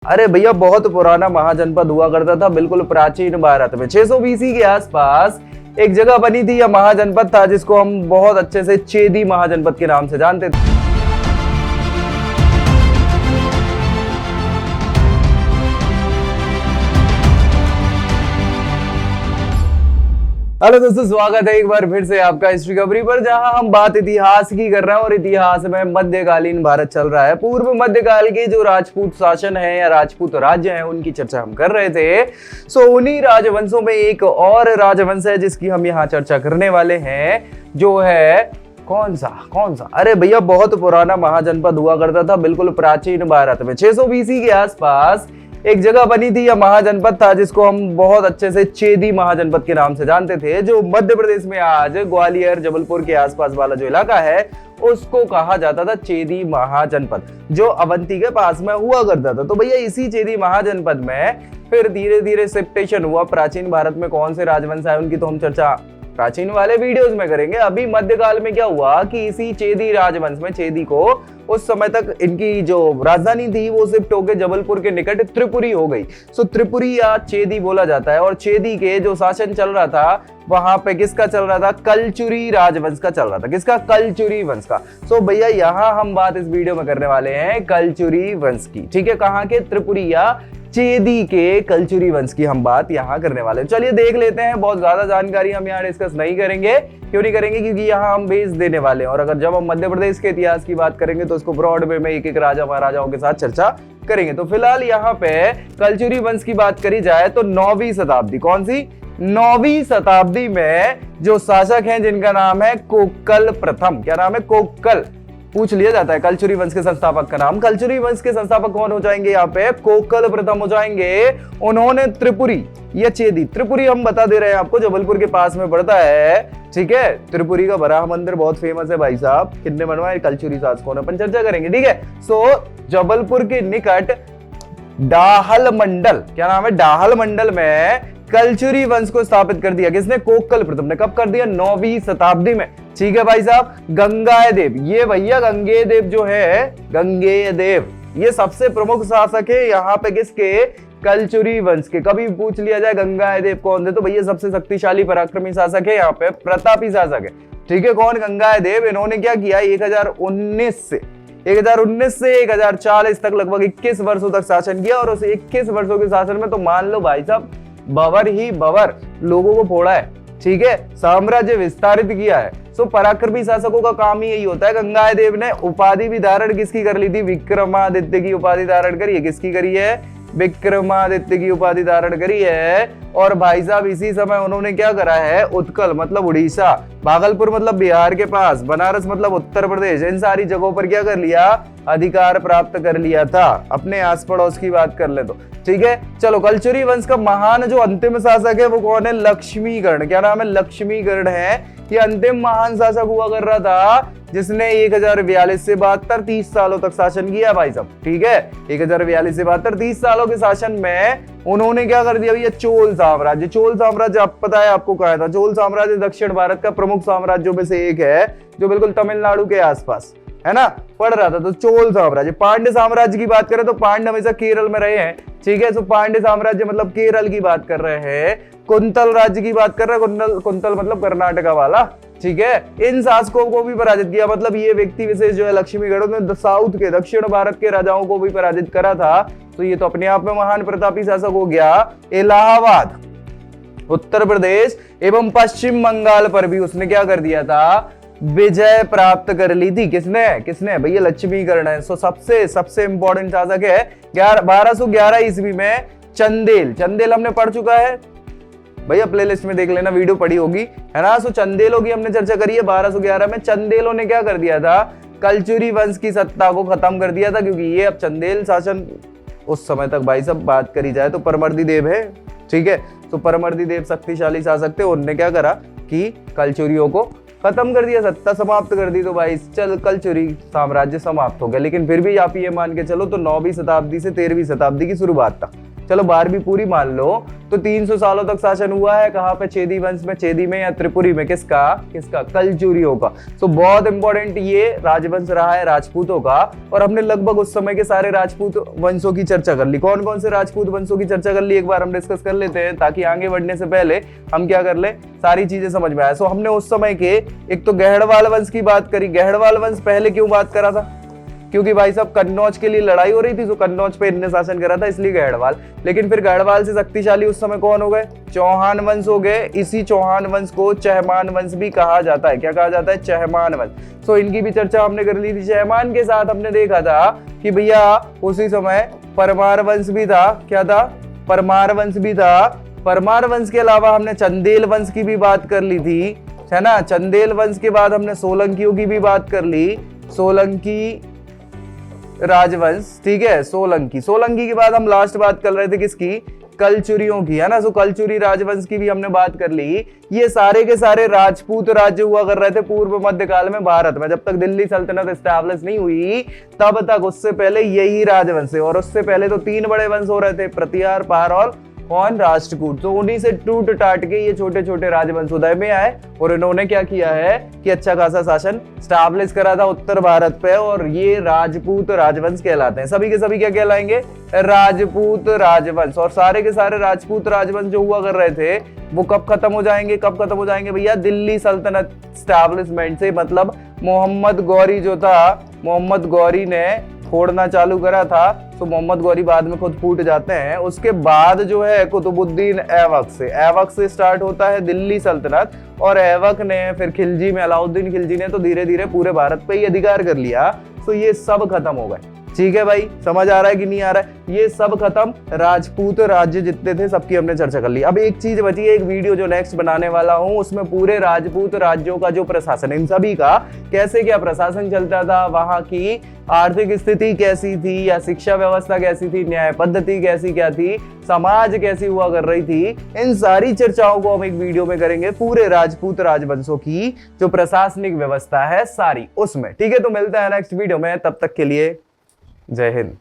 अरे भैया बहुत पुराना महाजनपद हुआ करता था बिल्कुल प्राचीन भारत में 600 बीसी के आसपास एक जगह बनी थी। यह महाजनपद था जिसको हम बहुत अच्छे से चेदी महाजनपद के नाम से जानते थे। हेलो दोस्तों, स्वागत है एक बार फिर से आपका हिस्ट्री कवरी पर, जहां हम बात इतिहास की कर रहे हैं और इतिहास में मध्यकालीन भारत चल रहा है। पूर्व मध्यकाल के जो राजपूत शासन है या राजपूत राज्य हैं उनकी चर्चा हम कर रहे थे। सो उन्हीं राजवंशों में एक और राजवंश है जिसकी हम यहाँ चर्चा करने वाले हैं, जो है कौन सा अरे भैया बहुत पुराना महाजनपद हुआ करता था बिल्कुल प्राचीन भारत में 600 बीसी के आसपास एक जगह बनी थी। यह महाजनपद था जिसको हम बहुत अच्छे से चेदी महाजनपद के नाम से जानते थे, जो मध्य प्रदेश में आज ग्वालियर जबलपुर के आसपास वाला जो इलाका है उसको कहा जाता था चेदी महाजनपद, जो अवंती के पास में हुआ करता था। तो भैया इसी चेदी महाजनपद में फिर धीरे धीरे शिफ्टेशन हुआ। प्राचीन भारत में कौन से राजवंश आए उनकी तो हम चर्चा प्राचीन वाले वीडियोस में करेंगे। अभी मध्यकाल में क्या हुआ कि इसी चेदी राजवंश में चेदी को उस समय तक इनकी जो राजधानी थी वो शिफ्ट होकर जबलपुर के निकट त्रिपुरी हो गई। सो त्रिपुरी या चेदी बोला जाता है। और चेदी के जो शासन चल रहा था वहां पे किसका चल रहा था? कलचुरी राजवंश का चल रहा था। किसका? कलचुरी वंश का। सो भैया यहाँ हम बात इस वीडियो में करने वाले हैं कलचुरी वंश की। ठीक है, कहाँ के? त्रिपुरी या चेदी के कलचुरी वंश की हम बात यहाँ करने वाले हैं। चलिए देख लेते हैं। बहुत ज्यादा जानकारी हम यहाँ डिस्कस नहीं करेंगे। क्यों नहीं करेंगे? क्योंकि यहाँ हम बेस देने वाले हैं। और अगर जब हम मध्य प्रदेश के इतिहास की बात करेंगे तो उसको ब्रॉड वे में एक एक राजा महाराजाओं के साथ चर्चा करेंगे। तो फिलहाल यहाँ पे कलचुरी वंश की बात करी जाए तो 9वीं शताब्दी, कौन सी? 9वीं शताब्दी में जो शासक हैं जिनका नाम है कोक्कल प्रथम। क्या नाम है? कोक्कल। पूछ लिया जाता है कलचुरी वंश के संस्थापक का नाम। कलचुरी वंश के संस्थापक कौन हो जाएंगे? यहाँ पे कोक्कल प्रथम हो जाएंगे। उन्होंने त्रिपुरी या चेदी, त्रिपुरी हम बता दे रहे हैं आपको, जबलपुर के पास में पड़ता है। ठीक है, त्रिपुरी का बराह मंदिर बहुत फेमस है भाई साहब। कितने बनवाए? कलचुरी शासकों ने, अपन चर्चा करेंगे। ठीक है, सो जबलपुर के निकट डाहल मंडल, क्या नाम है? डाहल मंडल में कलचुरी वंश को स्थापित कर दिया। किसने? कोक्कल प्रथम ने। कब कर दिया? 9वीं शताब्दी में। ठीक है भाई साहब। गंगेदेव, ये भैया गंगेदेव जो है, गंगेदेव ये सबसे प्रमुख शासक है यहाँ पे। किसके? कलचुरी वंश के। कभी पूछ लिया जाए गंगेदेव कौन थे तो भैया सबसे शक्तिशाली पराक्रमी शासक है यहाँ पे, प्रतापी शासक है। ठीक है, कौन? गंगेदेव। इन्होंने क्या किया? 1019 से 1040 तक लगभग 21 वर्षों तक शासन किया। और उस 21 वर्षों के शासन में तो मान लो भाई साहब बवर ही बवर लोगों को फोड़ा है। ठीक है, साम्राज्य विस्तारित किया है। सो पराक्रमी शासकों का काम ही यही होता है। गंगेदेव ने उपाधि भी धारण किसकी कर ली थी? विक्रमादित्य की उपाधि धारण करी है। किसकी करी है? विक्रमादित्य की उपाधि धारण करी है। और भाई साहब इसी समय उन्होंने क्या करा है? उत्कल मतलब उड़ीसा, भागलपुर मतलब बिहार के पास, बनारस मतलब उत्तर प्रदेश, इन सारी जगहों पर क्या कर लिया? अधिकार प्राप्त कर लिया था। अपने आस पड़ोस की बात कर ले तो। ठीक है, चलो कलचुरी वंश का महान जो अंतिम शासक है वो कौन है? लक्ष्मीगढ़। क्या नाम है? लक्ष्मीगढ़ है। ये अंतिम महान शासक हुआ कर रहा था जिसने 1042 से 72 30 सालों तक शासन किया भाई साहब। ठीक है, 1042 से 72 30 सालों के शासन में उन्होंने क्या कर दिया भैया? चोल साम्राज्य। चोल साम्राज्य आप पता है आपको कहा था? चोल साम्राज्य दक्षिण भारत का प्रमुख साम्राज्यों में से एक है, जो बिल्कुल तमिलनाडु के आसपास है ना पड़ रहा था। तो चोल साम्राज्य। पांड्य साम्राज्य की बात करें तो पांड्य हमेशा केरल में रहे हैं। ठीक है, तो पांड्य साम्राज्य मतलब केरल की बात कर रहे हैं। कुंतल राज्य की बात कर रहे हैं। कुंतल मतलब कर्नाटका वाला। ठीक है, इन शासकों को भी पराजित किया। मतलब ये व्यक्ति विशेष जो है लक्ष्मीगढ़ ने साउथ के, दक्षिण भारत के राजाओं को भी पराजित करा था। तो ये तो अपने आप में महान प्रतापी शासक हो गया। इलाहाबाद, उत्तर प्रदेश एवं पश्चिम बंगाल पर भी उसने क्या कर दिया था? विजय प्राप्त कर ली थी। किसने भैया? लक्ष्मीगढ़ है। सो सबसे इंपॉर्टेंट शासक है 1211 ईस्वी में चंदेल हमने पढ़ चुका है भैया, प्लेलिस्ट में देख लेना, वीडियो पड़ी होगी, है ना। सो चंदेलों की हमने चर्चा करी है। 1211 में चंदेलों ने क्या कर दिया था? कलचुरी वंश की सत्ता को खत्म कर दिया था। क्योंकि ये अब चंदेल शासन उस समय तक भाई साहब बात करी जाए तो परमर्दी देव है। ठीक है, तो परमर्दी देव शक्तिशाली शासक थे। उन्होंने क्या करा कि कलचुरियों को खत्म कर दिया, सत्ता समाप्त कर दी। तो भाई चल कलचुरी साम्राज्य समाप्त हो गया। लेकिन फिर भी आप ये मान के चलो तो 9वीं शताब्दी से 13वीं शताब्दी की शुरुआत था। चलो 12वीं पूरी मान लो, तो 300 सालों तक शासन हुआ है कहाँ पे? चेदी वंश में, चेदी में या त्रिपुरी में? किसका? कलचुरियों का। तो बहुत इंपॉर्टेंट ये राजवंश रहा है राजपूतों का। और हमने लगभग उस समय के सारे राजपूत वंशों की चर्चा कर ली। कौन कौन से राजपूत वंशों की चर्चा कर ली एक बार हम डिस्कस कर लेते हैं, ताकि आगे बढ़ने से पहले हम क्या कर ले, सारी चीजें समझ में आए। सो हमने उस समय के एक तो गहड़वाल वंश की बात करी। गहड़वाल वंश पहले क्यों बात करा था? क्योंकि भाई साहब कन्नौज के लिए लड़ाई हो रही थी, तो कन्नौज पे इनने शासन करा था, इसलिए गहड़वाल। लेकिन फिर गहड़वाल से शक्तिशाली उस समय कौन हो गए? चौहान वंश हो गए। इसी चौहान वंश को चहमान वंश भी कहा जाता है। क्या कहा जाता है? चहमान वंश। सो इनकी भी चर्चा हमने कर ली थी। चहमान के साथ हमने देखा था कि भैया उसी समय परमार वंश भी था। क्या था? परमार वंश भी था। परमार वंश के अलावा हमने चंदेल वंश की भी बात कर ली थी, है ना। चंदेल वंश के बाद हमने सोलंकियों की भी बात कर ली, सोलंकी राजवंश, ठीक है। सोलंकी के बाद हम लास्ट बात कर रहे थे किसकी? कलचुरियों की, है ना। सो कलचुरी राजवंश की भी हमने बात कर ली। ये सारे के सारे राजपूत राज्य हुआ कर रहे थे पूर्व मध्यकाल में भारत में। जब तक दिल्ली सल्तनत एस्टैब्लिश नहीं हुई तब तक उससे पहले यही राजवंश है। और उससे पहले तो 3 बड़े वंश हो रहे थे, प्रतिहार, पार और कौन? राष्ट्रकूट। तो उन्हीं से टूट टाट के ये छोटे छोटे राजवंश उदय में आए और इन्होंने क्या किया है कि अच्छा खासा शासन स्टैब्लिश करा था उत्तर भारत पे। और ये राजपूत राजवंश कहलाते हैं। सभी के सभी क्या कहलाएंगे? राजपूत राजवंश। और सारे के सारे राजपूत राजवंश जो हुआ कर रहे थे वो कब खत्म हो जाएंगे? कब खत्म हो जाएंगे भैया? दिल्ली सल्तनत स्टैब्लिशमेंट से। मतलब मोहम्मद गौरी जो था, मोहम्मद गौरी ने फोड़ना चालू करा था। तो मोहम्मद गौरी बाद में खुद फूट जाते हैं। उसके बाद जो है कुतुबुद्दीन ऐबक से स्टार्ट होता है दिल्ली सल्तनत। और ऐबक ने फिर खिलजी में, अलाउद्दीन खिलजी ने तो धीरे धीरे पूरे भारत पे ही अधिकार कर लिया। तो ये सब खत्म हो गए। ठीक है भाई, समझ आ रहा है कि नहीं आ रहा है? ये सब खत्म, राजपूत राज्य जितने थे सबकी हमने चर्चा कर ली। अब एक चीज बची है, एक वीडियो जो नेक्स्ट बनाने वाला हूं उसमें पूरे राजपूत राज्यों का जो प्रशासन, इन सभी का कैसे क्या प्रशासन चलता था, वहां की आर्थिक स्थिति कैसी थी, या शिक्षा व्यवस्था कैसी थी, न्याय पद्धति कैसी क्या थी, समाज कैसी हुआ कर रही थी, इन सारी चर्चाओं को हम एक वीडियो में करेंगे। पूरे राजपूत राजवंशों की जो प्रशासनिक व्यवस्था है सारी उसमें। ठीक है, तो मिलता है नेक्स्ट वीडियो में, तब तक के लिए जय हिंद।